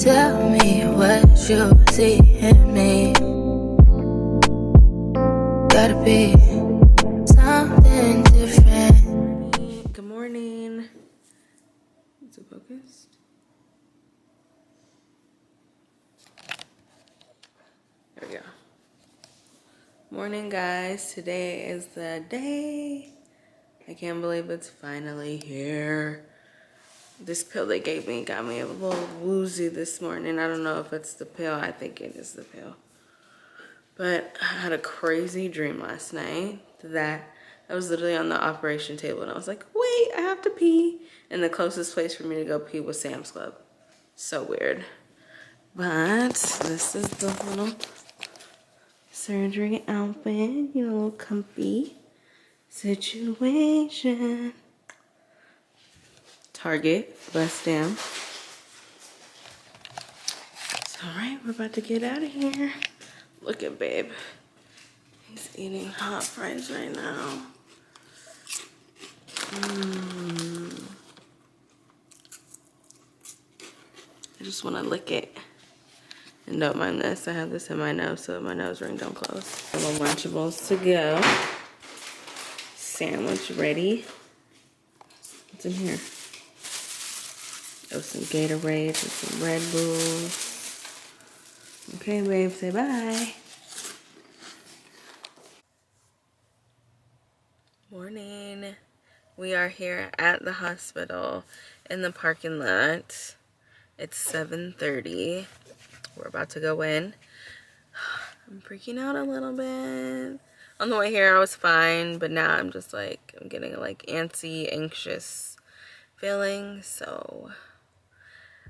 Tell me what you see in me. Gotta be something different. Good morning. Is it focused? There we go. Morning, guys. Today is the day. I can't believe it's finally here. This pill they gave me got me a little woozy this morning. I don't know if it's the pill. I think it is the pill. But I had a crazy dream last night that I was literally on the operation table and I was like, wait, I have to pee. And the closest place for me to go pee was Sam's Club. So weird. But this is the little surgery outfit, you know, little comfy situation. Target, West Ham. So, all right, we're about to get out of here. Look at babe. He's eating hot fries right now. I just want to lick it. And don't mind this, I have this in my nose so my nose ring don't close. Little Lunchables to go. Sandwich ready. What's in here? Oh, some Gatorade and some Red Bulls. Okay, babe, say bye. Morning. We are here at the hospital in the parking lot. It's 7:30. We're about to go in. I'm freaking out a little bit. On the way here, I was fine, but now I'm just like, I'm getting like antsy, anxious feeling. So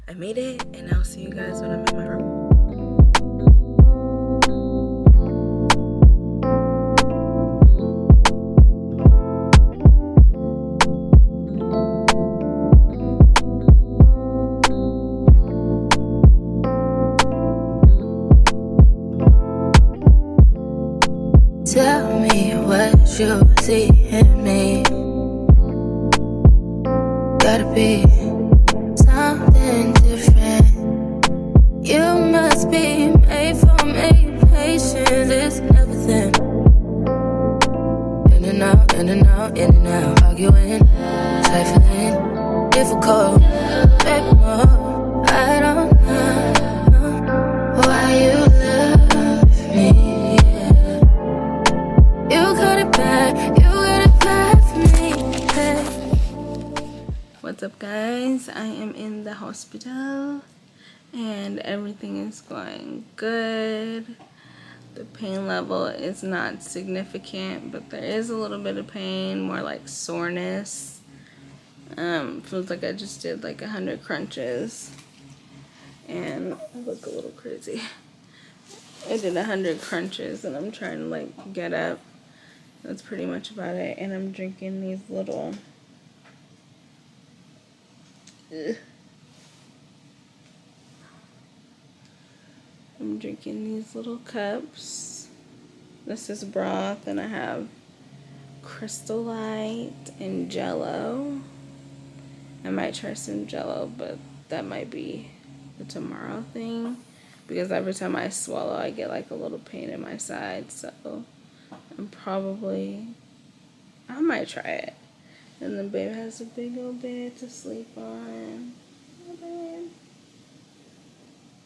I made it, and I'll see you guys when I'm in my room. Tell me what you see in me. Gotta be something different. You must be made for me. Patience is everything. In and out, in and out, in and out. Arguing, trifling, difficult. Baby, more. I don't know why you love me. You got it bad for me. Hey. What's up, guys? I am in the hospital and everything is going good. The pain level is not significant, but there is a little bit of pain, more like soreness. Feels like I just did like 100 crunches and I look a little crazy. I did 100 crunches and I'm trying to like get up. That's pretty much about it. And I'm drinking these little cups. This is broth, and I have Crystal Light and Jello. I might try some Jello, but that might be the tomorrow thing, because every time I swallow, I get like a little pain in my side. So I might try it. And then babe has a big old bed to sleep on. Oh, babe.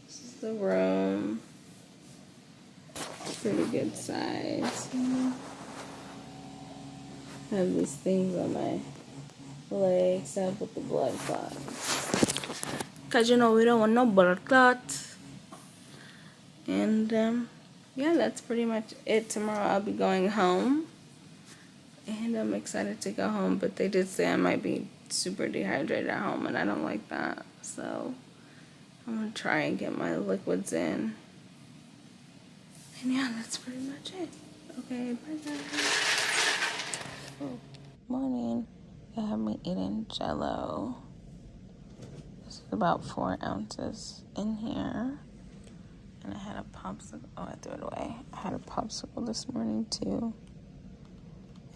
This is the room. Pretty good size. I have these things on my legs to help with the blood clots. Because, you know, we don't want no blood clots. And, yeah, that's pretty much it. Tomorrow I'll be going home. And I'm excited to go home. But they did say I might be super dehydrated at home. And I don't like that. So I'm going to try and get my liquids in. And yeah, that's pretty much it. Okay, bye guys. Oh, morning. They have me eating Jello. This is about 4 ounces in here. And I had a popsicle. Oh, I threw it away. I had a popsicle this morning too.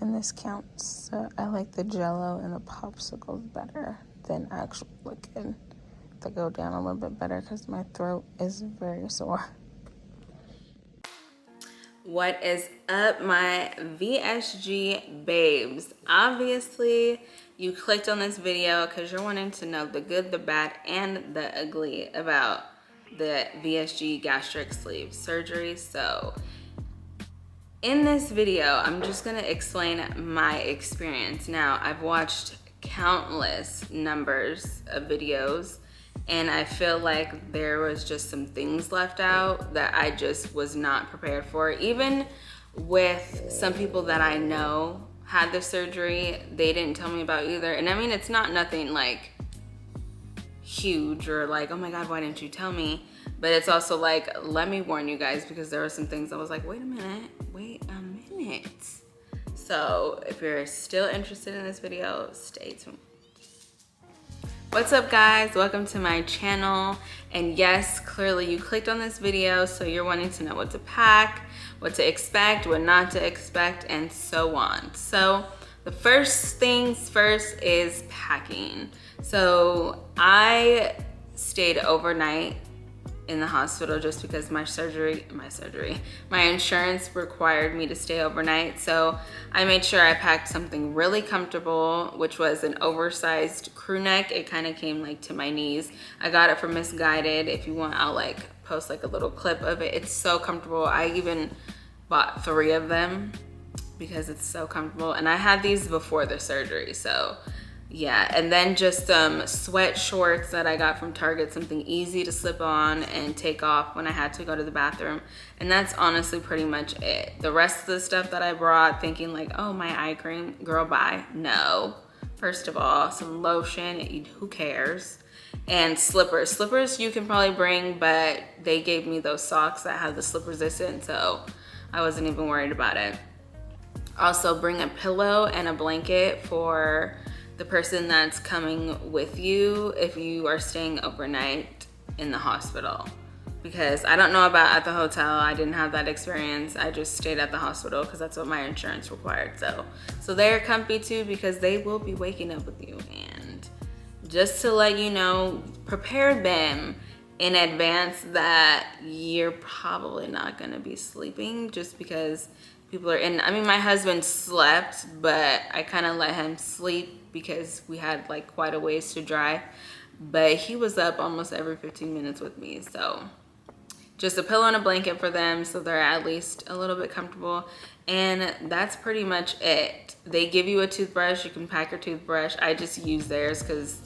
And this counts. So I like the Jello and the popsicles better than actual liquid. to go down a little bit better because my throat is very sore. What is up, my VSG babes? Obviously, you clicked on this video because you're wanting to know the good, the bad, and the ugly about the VSG gastric sleeve surgery. So in this video, I'm just gonna explain my experience. Now, I've watched countless numbers of videos, and I feel like there was just some things left out that I just was not prepared for. Even with some people that I know had the surgery, they didn't tell me about either. And I mean, it's not nothing like huge or like, oh my God, why didn't you tell me? But it's also like, let me warn you guys, because there were some things I was like, wait a minute. So if you're still interested in this video, stay tuned. What's up, guys? Welcome to my channel. And yes, clearly you clicked on this video, so you're wanting to know what to pack, what to expect, what not to expect, and so on. So the first things first is packing. So I stayed overnight in the hospital just because my insurance required me to stay overnight. So I made sure I packed something really comfortable, which was an oversized crew neck. It kind of came like to my knees. I got it from Missguided. If you want, I'll like post like a little clip of it. It's so comfortable. I even bought 3 of them because it's so comfortable. And I had these before the surgery, so yeah. And then just some sweat shorts that I got from Target, something easy to slip on and take off when I had to go to the bathroom. And that's honestly pretty much it. The rest of the stuff that I brought, thinking like, oh, my eye cream, girl, bye. No. First of all, some lotion, who cares? And slippers. Slippers you can probably bring, but they gave me those socks that have the slip resistant, so I wasn't even worried about it. Also, bring a pillow and a blanket for the person that's coming with you if you are staying overnight in the hospital. Because I don't know about at the hotel, I didn't have that experience. I just stayed at the hospital because that's what my insurance required. So they're comfy too, because they will be waking up with you. And just to let you know, prepare them in advance that you're probably not gonna be sleeping, just because people are in. I mean, my husband slept, but I kind of let him sleep because we had like quite a ways to drive. But he was up almost every 15 minutes with me. So just a pillow and a blanket for them, so they're at least a little bit comfortable. And that's pretty much it. They give you a toothbrush. You can pack your toothbrush. I just use theirs because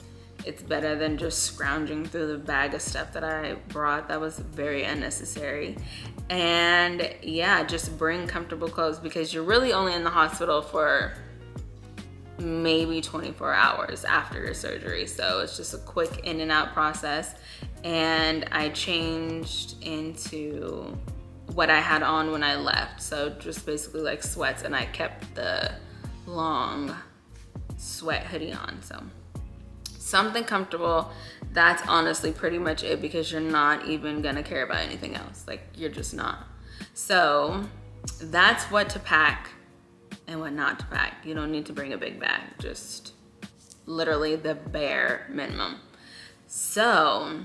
it's better than just scrounging through the bag of stuff that I brought. That was very unnecessary. And yeah, just bring comfortable clothes, because you're really only in the hospital for maybe 24 hours after your surgery. So it's just a quick in and out process. And I changed into what I had on when I left. So just basically like sweats, and I kept the long sweat hoodie on. So something comfortable. That's honestly pretty much it, because you're not even gonna care about anything else. Like, you're just not. So that's what to pack and what not to pack. You don't need to bring a big bag, just literally the bare minimum. So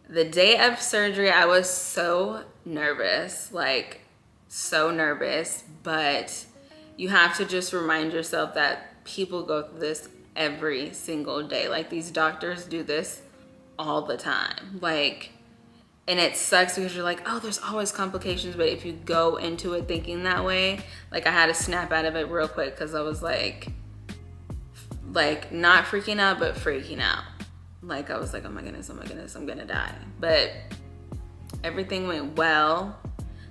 the day of surgery, I was so nervous, like so nervous, but you have to just remind yourself that people go through this every single day. Like, these doctors do this all the time. Like, and it sucks because you're like, oh, there's always complications. But if you go into it thinking that way, like, I had to snap out of it real quick, because I was like not freaking out, but freaking out. Like, I was like, oh my goodness, I'm gonna die. But everything went well.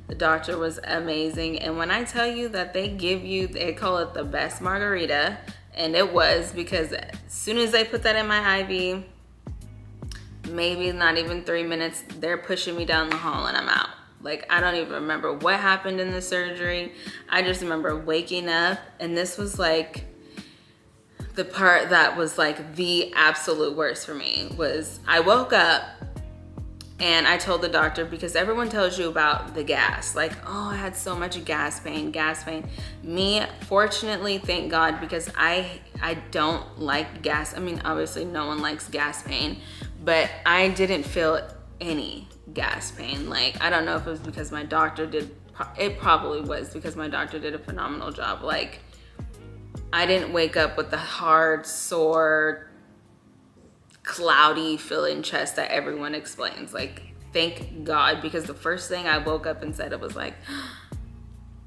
The doctor was amazing. And when I tell you that they call it the best margarita, and it was, because as soon as they put that in my IV, maybe not even 3 minutes, they're pushing me down the hall and I'm out. Like, I don't even remember what happened in the surgery. I just remember waking up, and this was like the part that was like the absolute worst for me. Was I woke up And I told the doctor, because everyone tells you about the gas, like, oh, I had so much gas pain. Me, fortunately, thank God, because I don't like gas. I mean, obviously no one likes gas pain, but I didn't feel any gas pain. Like, I don't know if it was because my doctor did, it probably was because my doctor did a phenomenal job. Like, I didn't wake up with the hard, sore, cloudy feeling chest that everyone explains. Like, thank God, because the first thing I woke up and said, it was like,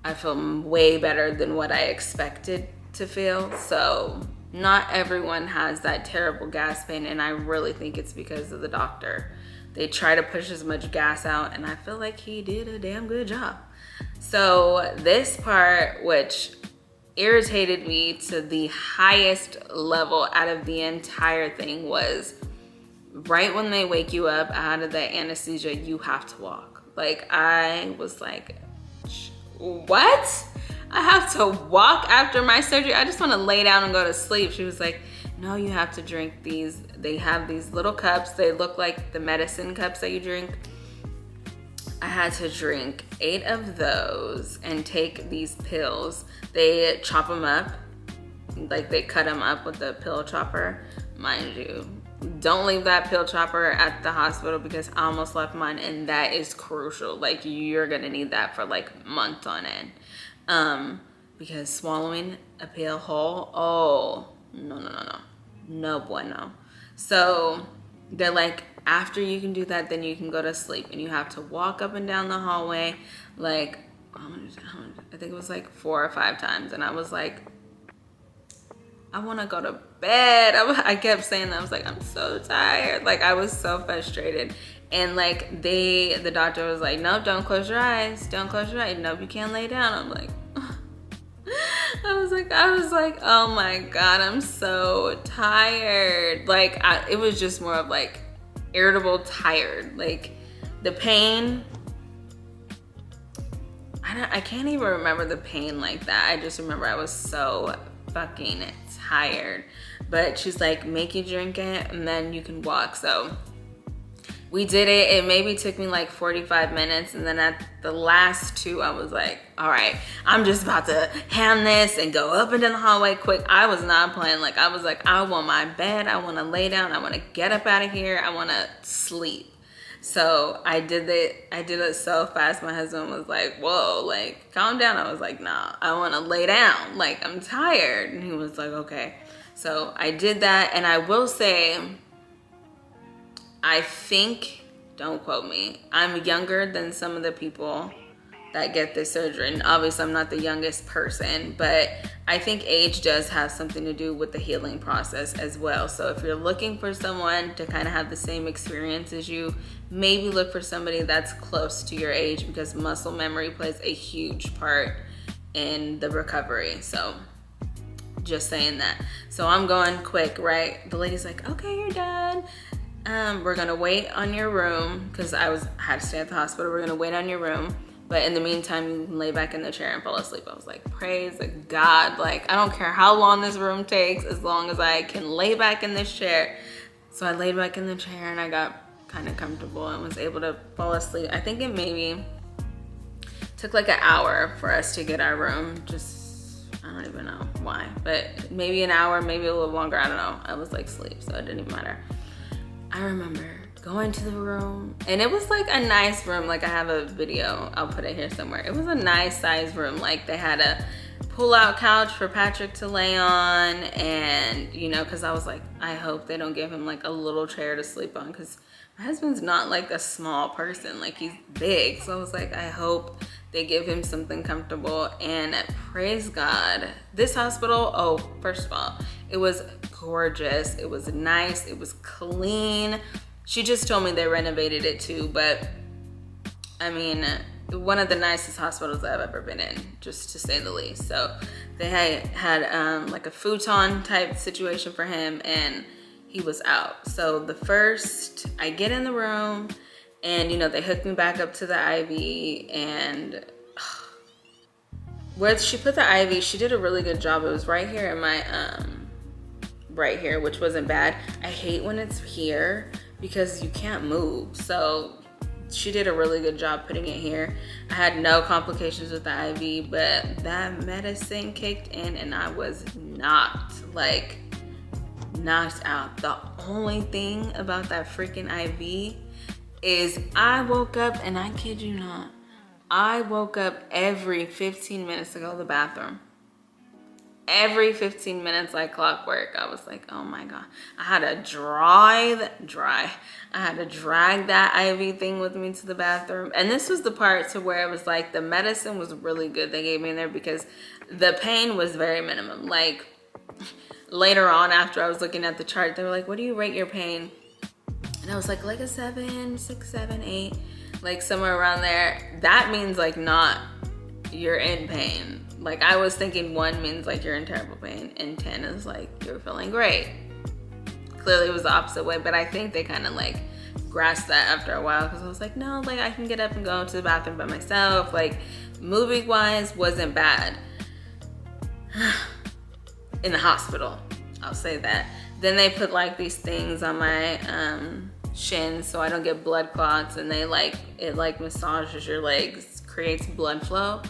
I feel way better than what I expected to feel. So not everyone has that terrible gas pain, and I really think it's because of the doctor. They try to push as much gas out, and I feel like he did a damn good job. So this part, which irritated me to the highest level out of the entire thing, was right when they wake you up out of the anesthesia, you have to walk. Like, I was like, what? I have to walk after my surgery? I just want to lay down and go to sleep. She was like, no, you have to drink these. They have these little cups. They look like the medicine cups that you drink. I had to drink 8 of those and take these pills. They chop them up, like they cut them up with the pill chopper. Mind you, don't leave that pill chopper at the hospital, because I almost left mine, and that is crucial. Like, you're gonna need that for like months on end. Because swallowing a pill whole, oh, no bueno. So they're like, after you can do that, then you can go to sleep, and you have to walk up and down the hallway, like, I think it was like 4 or 5 times. And I was like, I want to go to bed. I kept saying that. I was like, I'm so tired. Like, I was so frustrated. And like, the doctor was like, no, don't close your eyes. Don't close your eyes. No, you can't lay down. I'm like, I was like, oh my God, I'm so tired. Like, it was just more of like irritable, tired. Like, the pain, I can't even remember the pain like that. I just remember I was so fucking tired. But she's like, make you drink it and then you can walk. So we did it. It maybe took me like 45 minutes. And then at the last 2, I was like, all right, I'm just about to hand this and go up and down the hallway quick. I was not playing. Like, I was like, I want my bed. I want to lay down. I want to get up out of here. I want to sleep. So I did it so fast. My husband was like, whoa, like, calm down. I was like, nah, I want to lay down. Like, I'm tired. And he was like, okay. So I did that. And I will say, I think, don't quote me, I'm younger than some of the people that get this surgery. And obviously I'm not the youngest person, but I think age does have something to do with the healing process as well. So if you're looking for someone to kind of have the same experience as you, maybe look for somebody that's close to your age, because muscle memory plays a huge part in the recovery. So just saying that. So I'm going quick, right? The lady's like, okay, you're done. We're gonna wait on your room, because I had to stay at the hospital. We're gonna wait on your room, but in the meantime, you can lay back in the chair and fall asleep. I was like, praise God. Like, I don't care how long this room takes, as long as I can lay back in this chair. So I laid back in the chair and I got kind of comfortable and was able to fall asleep. I think it maybe took like an hour for us to get our room. I don't even know why, but maybe an hour, maybe a little longer. I don't know. I was like asleep, so it didn't even matter. I remember going to the room, and it was like a nice room. Like, I have a video, I'll put it here somewhere. It was a nice size room. Like, they had a pull-out couch for Patrick to lay on, and you know, because I was like, I hope they don't give him like a little chair to sleep on, because my husband's not like a small person, like, he's big. So I was like, I hope they give him something comfortable. And praise God, this hospital, oh, first of all, it was gorgeous. It was nice. It was clean. She just told me they renovated it too, but I mean, one of the nicest hospitals I've ever been in, just to say the least. So they had like a futon type situation for him, and he was out. So the first, I get in the room, and you know, they hooked me back up to the IV, and where she put the IV, she did a really good job. It was right here in my right here, which wasn't bad. I hate when it's here because you can't move. So she did a really good job putting it here. I had no complications with the IV, but that medicine kicked in and I was knocked out. The only thing about that freaking IV is I woke up, and I kid you not, I woke up every 15 minutes to go to the bathroom. Every 15 minutes like clockwork. I was like, oh my God. I had to I had to drag that IV thing with me to the bathroom. And this was the part to where it was like the medicine was really good they gave me in there because the pain was very minimum. Like later on after I was looking at the chart, they were like, what do you rate your pain? And I was like a 7, 6, 7, 8, like somewhere around there. That means like not you're in pain. Like I was thinking 1 means like you're in terrible pain and 10 is like you're feeling great. Clearly it was the opposite way, but I think they kind of like grasped that after a while because I was like, no, like I can get up and go to the bathroom by myself. Like movie wise wasn't bad. In the hospital, I'll say that. Then they put like these things on my shins so I don't get blood clots, and it massages your legs, creates blood flow.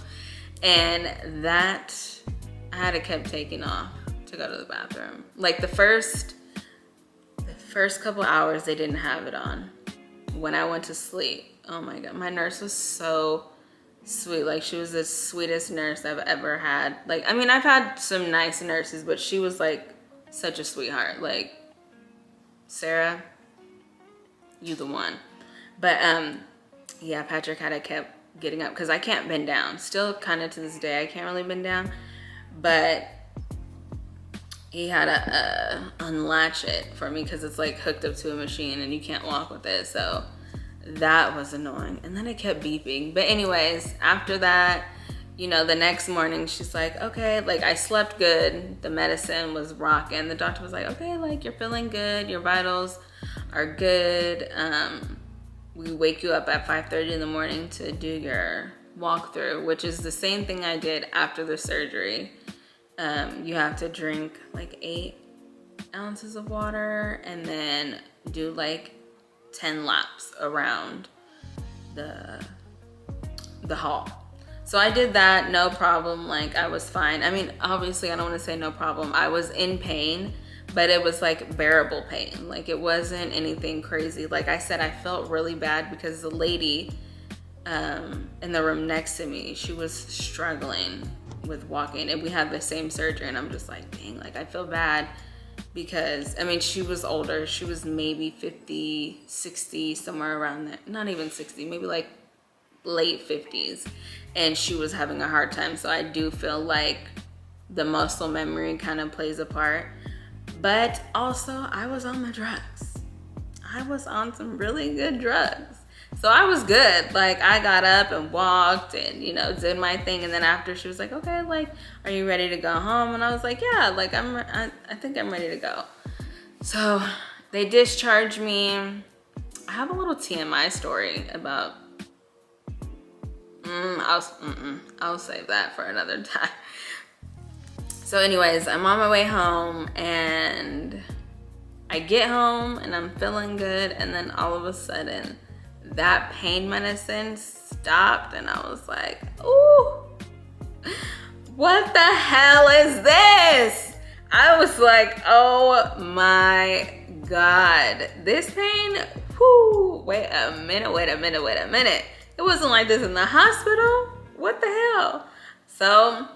And that I had to keep taking off to go to the bathroom. Like the first couple hours they didn't have it on. When I went to sleep, oh my God, my nurse was so sweet. Like she was the sweetest nurse I've ever had. Like, I mean, I've had some nice nurses, but she was like such a sweetheart. Like, Sarah, you the one. But yeah, Patrick had to kept getting up because I can't bend down. Still kind of to this day, I can't really bend down. But he had to unlatch it for me because it's like hooked up to a machine and you can't walk with it. So that was annoying. And then it kept beeping. But anyways, after that, you know, the next morning she's like, okay, like I slept good. The medicine was rocking. The doctor was like, okay, like you're feeling good. Your vitals are good. We wake you up at 5:30 in the morning to do your walkthrough, which is the same thing I did after the surgery. You have to drink like 8 ounces of water and then do like 10 laps around the hall. So I did that, no problem. Like I was fine. I mean, obviously I don't want to say no problem. I was in pain, but it was like bearable pain. Like it wasn't anything crazy. Like I said, I felt really bad because the lady in the room next to me, she was struggling with walking, and we had the same surgery, and I'm just like, dang, like I feel bad because I mean, she was older. She was maybe 50, 60, somewhere around there. Not even 60, maybe like late 50s, and she was having a hard time. So I do feel like the muscle memory kind of plays a part. But also, I was on my drugs. I was on some really good drugs. So I was good. Like, I got up and walked and, you know, did my thing. And then after, she was like, okay, like, are you ready to go home? And I was like, yeah, like, I think I'm ready to go. So they discharged me. I have a little TMI story about, I'll save that for another time. So anyways, I'm on my way home and I get home and I'm feeling good, and then all of a sudden that pain medicine stopped and I was like, ooh, what the hell is this? I was like, oh my God, this pain, whoo, wait a minute. It wasn't like this in the hospital. What the hell? So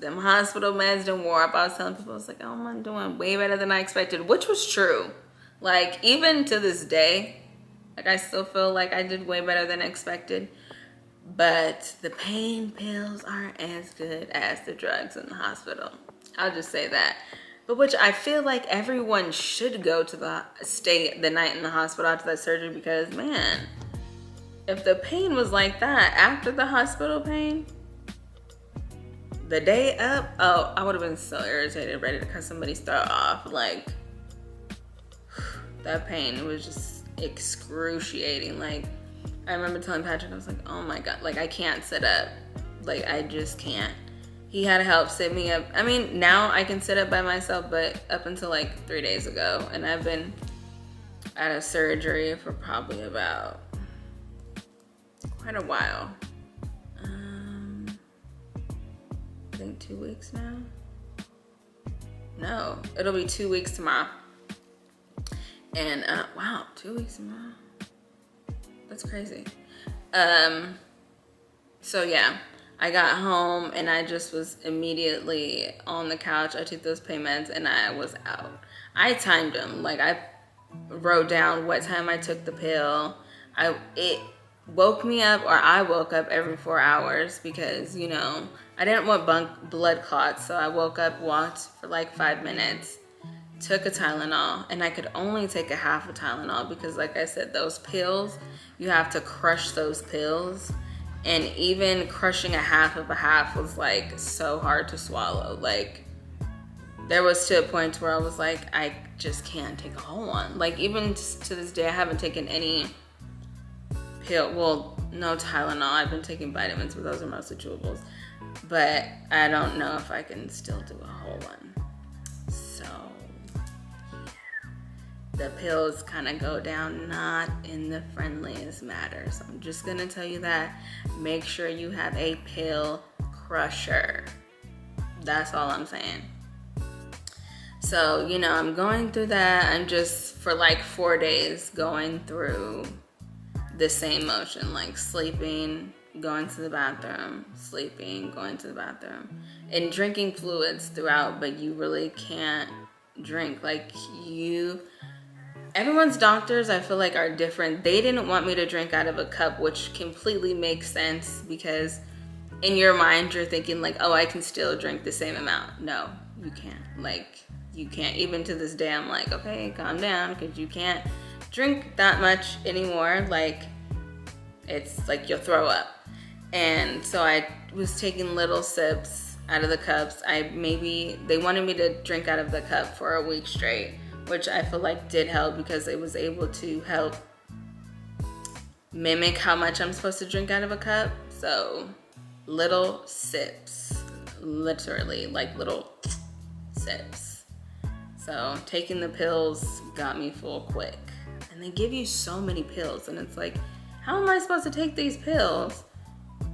them hospital meds didn't wore up. I was telling people, I was like, oh, I'm doing way better than I expected, which was true. Like, even to this day, like, I still feel like I did way better than expected. But the pain pills aren't as good as the drugs in the hospital. I'll just say that. But which I feel like everyone should go to stay the night in the hospital after that surgery, because, man, if the pain was like that after the hospital pain, the day up, oh, I would have been so irritated, ready to cut somebody's throat off. Like, that pain was just excruciating. Like, I remember telling Patrick, I was like, oh my God, like I can't sit up. Like, I just can't. He had to help sit me up. I mean, now I can sit up by myself, but up until like 3 days ago, and I've been at a surgery for probably about quite a while. I think 2 weeks now. No, it'll be 2 weeks tomorrow. And wow, 2 weeks tomorrow. That's crazy. So yeah, I got home and I just was immediately on the couch. I took those pain meds and I was out. I timed them. Like I wrote down what time I took the pill. It woke me up, or I woke up every 4 hours because, you know, I didn't want blood clots. So I woke up, walked for like 5 minutes, took a Tylenol, and I could only take a half a Tylenol because, like I said, those pills, you have to crush those pills. And even crushing a half was like so hard to swallow. Like there was to a point where I was like, I just can't take a whole one. Like even to this day, I haven't taken any pill. Well, no Tylenol. I've been taking vitamins, but those are mostly chewables. But I don't know if I can still do a whole one. So the pills kind of go down not in the friendliest manner. So I'm just gonna tell you that. Make sure you have a pill crusher. That's all I'm saying. So, you know, I'm going through that. I'm just for like 4 days going through the same motion, like sleeping, going to the bathroom, sleeping, going to the bathroom, and drinking fluids throughout, but you really can't drink. Like everyone's doctors, I feel like, are different. They didn't want me to drink out of a cup, which completely makes sense because in your mind, you're thinking like, oh, I can still drink the same amount. No, you can't. Like, you can't. Even to this day, I'm like, okay, calm down, because you can't drink that much anymore. Like, it's like you'll throw up. And so I was taking little sips out of the cups. They wanted me to drink out of the cup for a week straight, which I feel like did help because it was able to help mimic how much I'm supposed to drink out of a cup. So little sips, literally like little sips. So taking the pills got me full quick. And they give you so many pills and it's like, how am I supposed to take these pills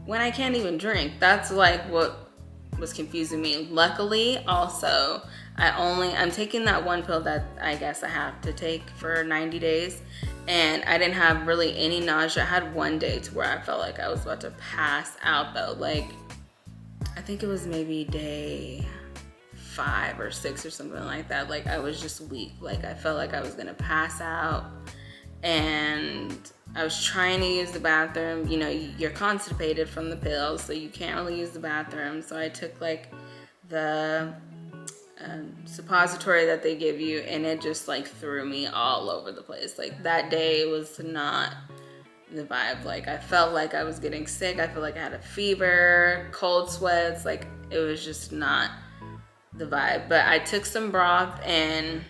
when I can't even drink? That's like what was confusing me. Luckily, also, I'm taking that one pill that I guess I have to take for 90 days. And I didn't have really any nausea. I had one day to where I felt like I was about to pass out though. Like, I think it was maybe day 5 or 6 or something like that. Like I was just weak. Like I felt like I was gonna pass out. And I was trying to use the bathroom. You know, you're constipated from the pills, so you can't really use the bathroom. So I took like the suppository that they give you, and it just like threw me all over the place. Like that day was not the vibe. Like I felt like I was getting sick. I felt like I had a fever, cold sweats. Like it was just not the vibe. But I took some broth, and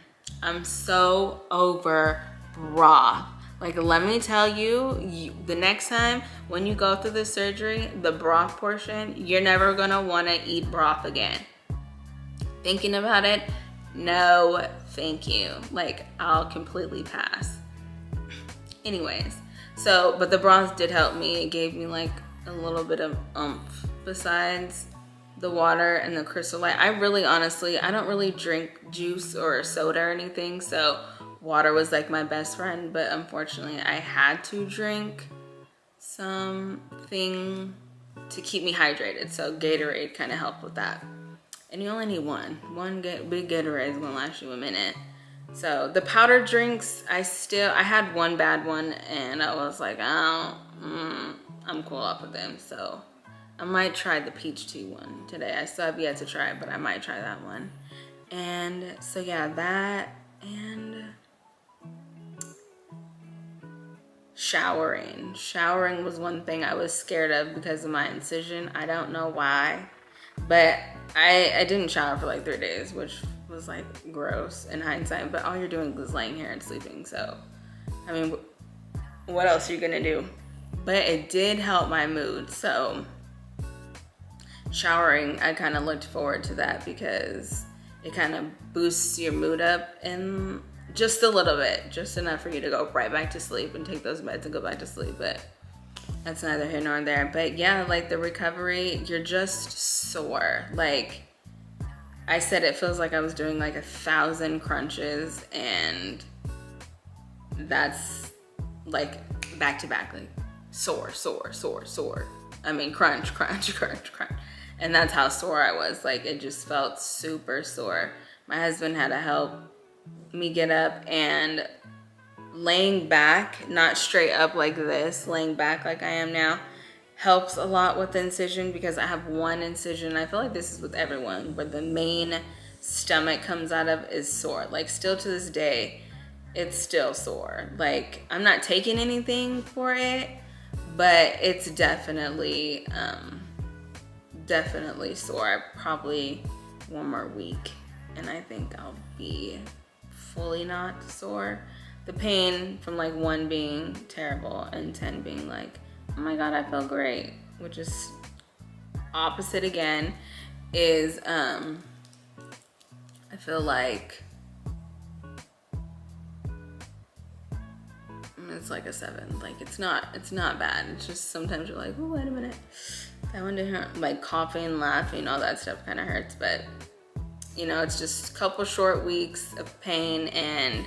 I'm so over broth. Like, let me tell you, the next time when you go through the surgery, the broth portion, you're never gonna wanna eat broth again. Thinking about it, no, thank you. Like, I'll completely pass. Anyways, so, but the broth did help me. It gave me like a little bit of oomph besides the water and the Crystal Light. I really, honestly, I don't really drink juice or soda or anything, so water was like my best friend, but unfortunately I had to drink something to keep me hydrated. So Gatorade kind of helped with that. And you only need one big Gatorade is gonna last you a minute. So the powder drinks, I had one bad one and I was like, I'm cool off of them. So I might try the peach tea one today. I still have yet to try it, but I might try that one. And so yeah, that and showering. Showering was one thing I was scared of because of my incision. I don't know why, but I didn't shower for like 3 days, which was like gross in hindsight, but all you're doing is laying here and sleeping. So, I mean, what else are you gonna do? But it did help my mood. So showering, I kind of looked forward to that because it kind of boosts your mood up and just a little bit, just enough for you to go right back to sleep and take those meds and go back to sleep. But that's neither here nor there. But yeah, like the recovery, you're just sore. Like I said, it feels like I was doing like 1,000 crunches, and that's like back to back, like sore. I mean, crunch. And that's how sore I was. Like it just felt super sore. My husband had to help me get up, and laying back, not straight up like this, laying back like I am now, helps a lot with the incision, because I have one incision. I feel like this is with everyone, where the main stomach comes out of is sore. Like still to this day, it's still sore. Like I'm not taking anything for it, but it's definitely sore. Probably one more week and I think I'll be fully not sore. The pain from like 1 being terrible and 10 being like, oh my God, I feel great, which is opposite again, is I feel like it's like a 7. Like it's not bad. It's just sometimes you're like, oh, wait a minute, that one didn't hurt. Like coughing, laughing, all that stuff kind of hurts, but you know, it's just a couple short weeks of pain and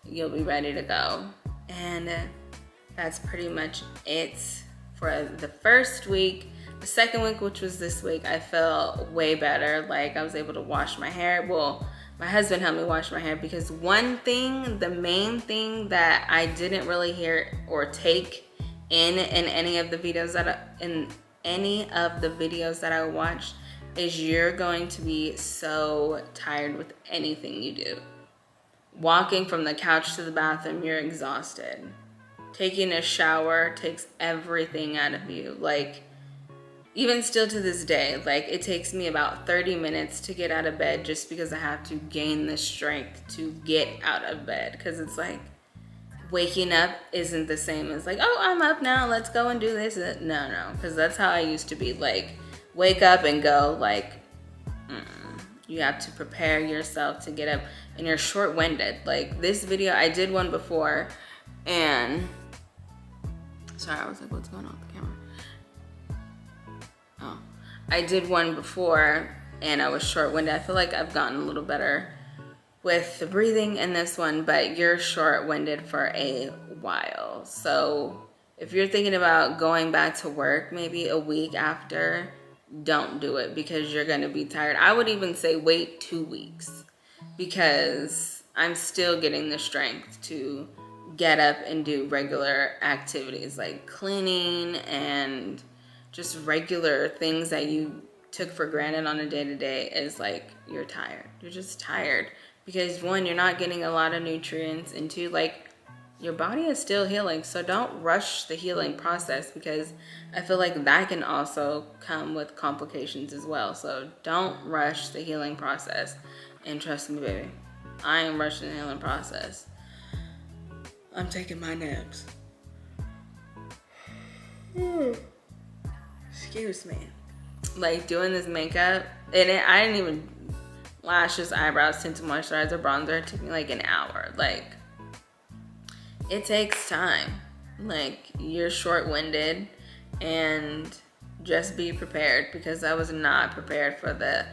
you'll be ready to go. And that's pretty much it for the first week. The second week, which was this week, I felt way better. Like I was able to wash my hair. Well, my husband helped me wash my hair, because one thing, the main thing that I didn't really hear or take in any of the videos that I watched is you're going to be so tired with anything you do. Walking from the couch to the bathroom, you're exhausted. Taking a shower takes everything out of you. Like, even still to this day, like it takes me about 30 minutes to get out of bed, just because I have to gain the strength to get out of bed. Because it's like waking up isn't the same as like, oh, I'm up now, let's go and do this. No, because that's how I used to be. Like, wake up and go. Like, you have to prepare yourself to get up, and you're short-winded. Like this video, I did one before, and sorry, I was like, what's going on with the camera? Oh, I did one before and I was short-winded. I feel like I've gotten a little better with the breathing in this one, but you're short-winded for a while. So if you're thinking about going back to work maybe a week after, don't do it, because you're going to be tired. I would even say wait 2 weeks, because I'm still getting the strength to get up and do regular activities like cleaning and just regular things that you took for granted on a day-to-day. Is like, you're tired. You're just tired because 1, you're not getting a lot of nutrients, and 2, like, your body is still healing. So don't rush the healing process, because I feel like that can also come with complications as well. So don't rush the healing process. And trust me, baby, I ain't rushing the healing process. I'm taking my naps. Excuse me. Like doing this makeup, and I didn't even lashes, eyebrows, tinted moisturizer, bronzer. It took me like an hour. Like, it takes time. Like, you're short-winded, and just be prepared, because I was not prepared for the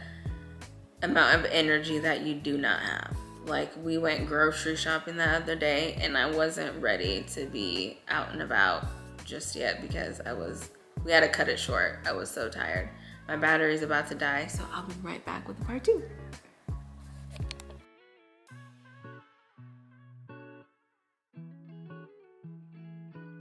amount of energy that you do not have. Like, we went grocery shopping the other day, and I wasn't ready to be out and about just yet, because we had to cut it short. I was so tired. My battery's about to die, so I'll be right back with part 2.